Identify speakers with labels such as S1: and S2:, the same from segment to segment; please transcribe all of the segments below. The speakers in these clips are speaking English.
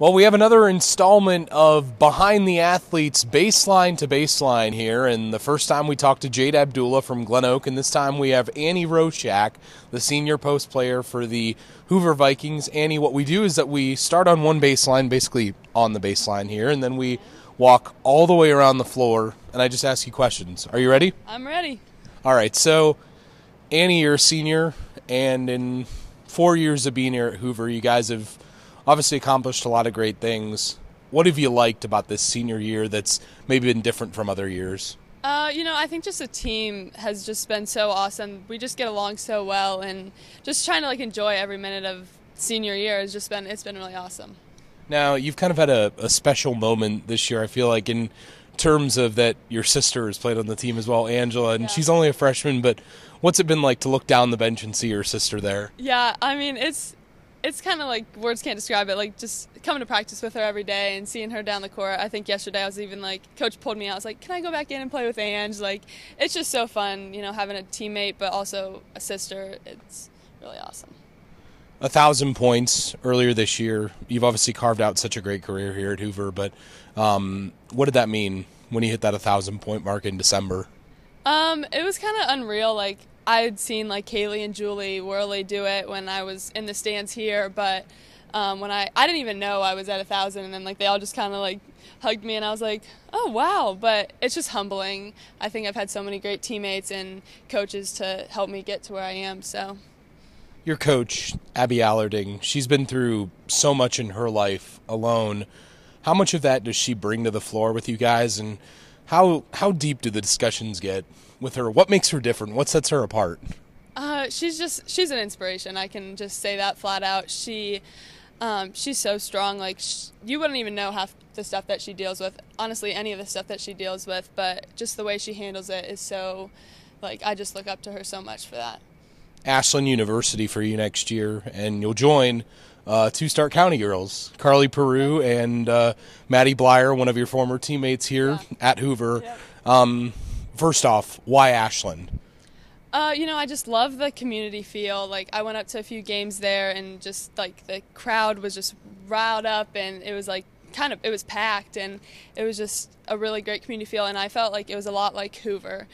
S1: Well, we have another installment of Behind the Athletes Baseline to Baseline here, and the first time we talked to Jade Abdullah from Glen Oak, and this time we have Annie Roshak, the senior post player for the Hoover Vikings. Annie, what we do is that we start on one baseline, basically on the baseline here, and then we walk all the way around the floor, and I just ask you questions. Are you ready?
S2: I'm ready.
S1: All right, so Annie, you're a senior, and in 4 years of being here at Hoover, you guys have obviously accomplished a lot of great things. What have you liked about this senior year that's maybe been different from other years?
S2: I think just the team has just been so awesome. We just get along so well, and just trying to enjoy every minute of senior year has just been, it's been really awesome.
S1: Now, you've kind of had a special moment this year, I feel like, in terms of that your sister has played on the team as well, Angela, and she's only a freshman, but what's it been like to look down the bench and see your sister there?
S2: Yeah, I mean, it's kind of words can't describe it, just coming to practice with her every day and seeing her down the court. I think yesterday I was even Coach pulled me out. I was like, can I go back in and play with Ange? It's just so fun, having a teammate but also a sister. It's really awesome.
S1: 1,000 points earlier this year. You've obviously carved out such a great career here at Hoover, but what did that mean when you hit that 1,000-point mark in December?
S2: It was kind of unreal. I had seen Kaylee and Julie Worley do it when I was in the stands here, but when I didn't even know I was at 1,000, and then they all just kind of hugged me, and I was like, oh wow. But it's just humbling. I think I've had so many great teammates and coaches to help me get to where I am. So
S1: your coach, Abby Allarding, she's been through so much in her life alone. How much of that does she bring to the floor with you guys, and how deep do the discussions get with her? What makes her different? What sets her apart?
S2: She's an inspiration. I can just say that flat out. She's so strong. You wouldn't even know half the stuff that she deals with. Honestly, any of the stuff that she deals with, but just the way she handles it is so, I just look up to her so much for that.
S1: Ashland University for you next year, and you'll join two Stark County girls, Carly Peru and Maddie Blyer, one of your former teammates here at Hoover. Yep. First off, why Ashland?
S2: I just love the community feel. I went up to a few games there, and just the crowd was just riled up, and it was it was packed, and it was just a really great community feel. And I felt it was a lot like Hoover.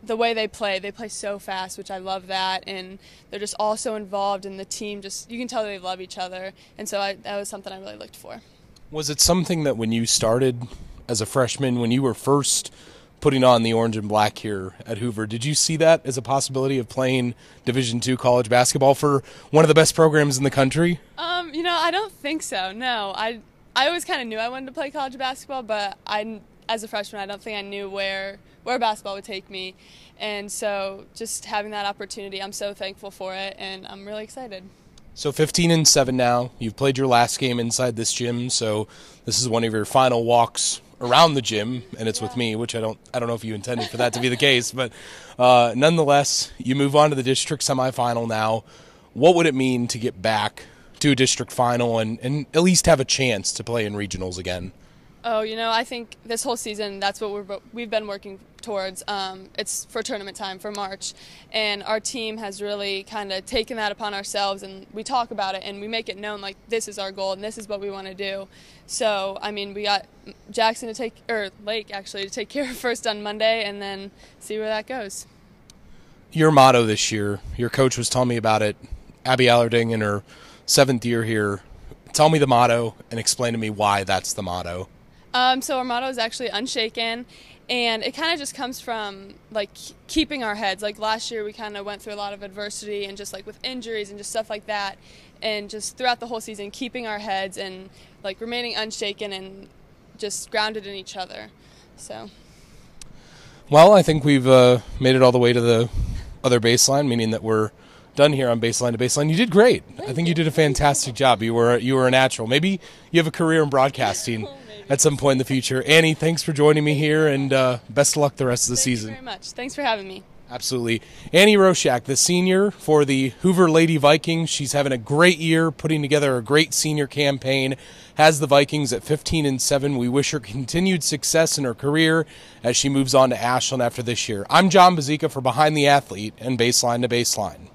S2: The way they play so fast, which I love that, and they're just all so involved in the team. Just you can tell they love each other, and so that was something I really looked for. Was it something that when you started as a freshman, when you were first putting on the orange and black here at Hoover, did you see that as a possibility of playing Division II college basketball for one of the best programs in the country? I don't think so. No, I always kind of knew I wanted to play college basketball, but as a freshman, I don't think I knew where basketball would take me. And so just having that opportunity, I'm so thankful for it, and I'm really excited.
S1: So 15-7 now. You've played your last game inside this gym, so this is one of your final walks around the gym, and it's with me, which I don't know if you intended for that to be the case, but nonetheless, you move on to the district semifinal now. What would it mean to get back to a district final and at least have a chance to play in regionals again?
S2: Oh, I think this whole season, that's what we've been working towards. It's for tournament time, for March, and our team has really kind of taken that upon ourselves, and we talk about it, and we make it known, this is our goal, and this is what we want to do. So, we got Jackson Lake, actually, to take care of first on Monday, and then see where that goes.
S1: Your motto this year, your coach was telling me about it, Abby Allarding, in her 7th year here. Tell me the motto and explain to me why that's the motto.
S2: So our motto is actually unshaken, and it kind of just comes from keeping our heads. Last year we kind of went through a lot of adversity, and just with injuries and just stuff like that, and just throughout the whole season keeping our heads and remaining unshaken and just grounded in each other. So
S1: well, I think we've made it all the way to the other baseline, meaning that we're done here on Baseline to Baseline. You did great. I think you did a fantastic job. You were a natural. Maybe you have a career in broadcasting at some point in the future. Annie, thanks for joining me here, and best of luck the rest of the season.
S2: Thank you very much. Thanks for having me.
S1: Absolutely. Annie Roshak, the senior for the Hoover Lady Vikings. She's having a great year, putting together a great senior campaign, has the Vikings at 15-7. We wish her continued success in her career as she moves on to Ashland after this year. I'm Jon Bozeka for Behind the Athlete and Baseline to Baseline.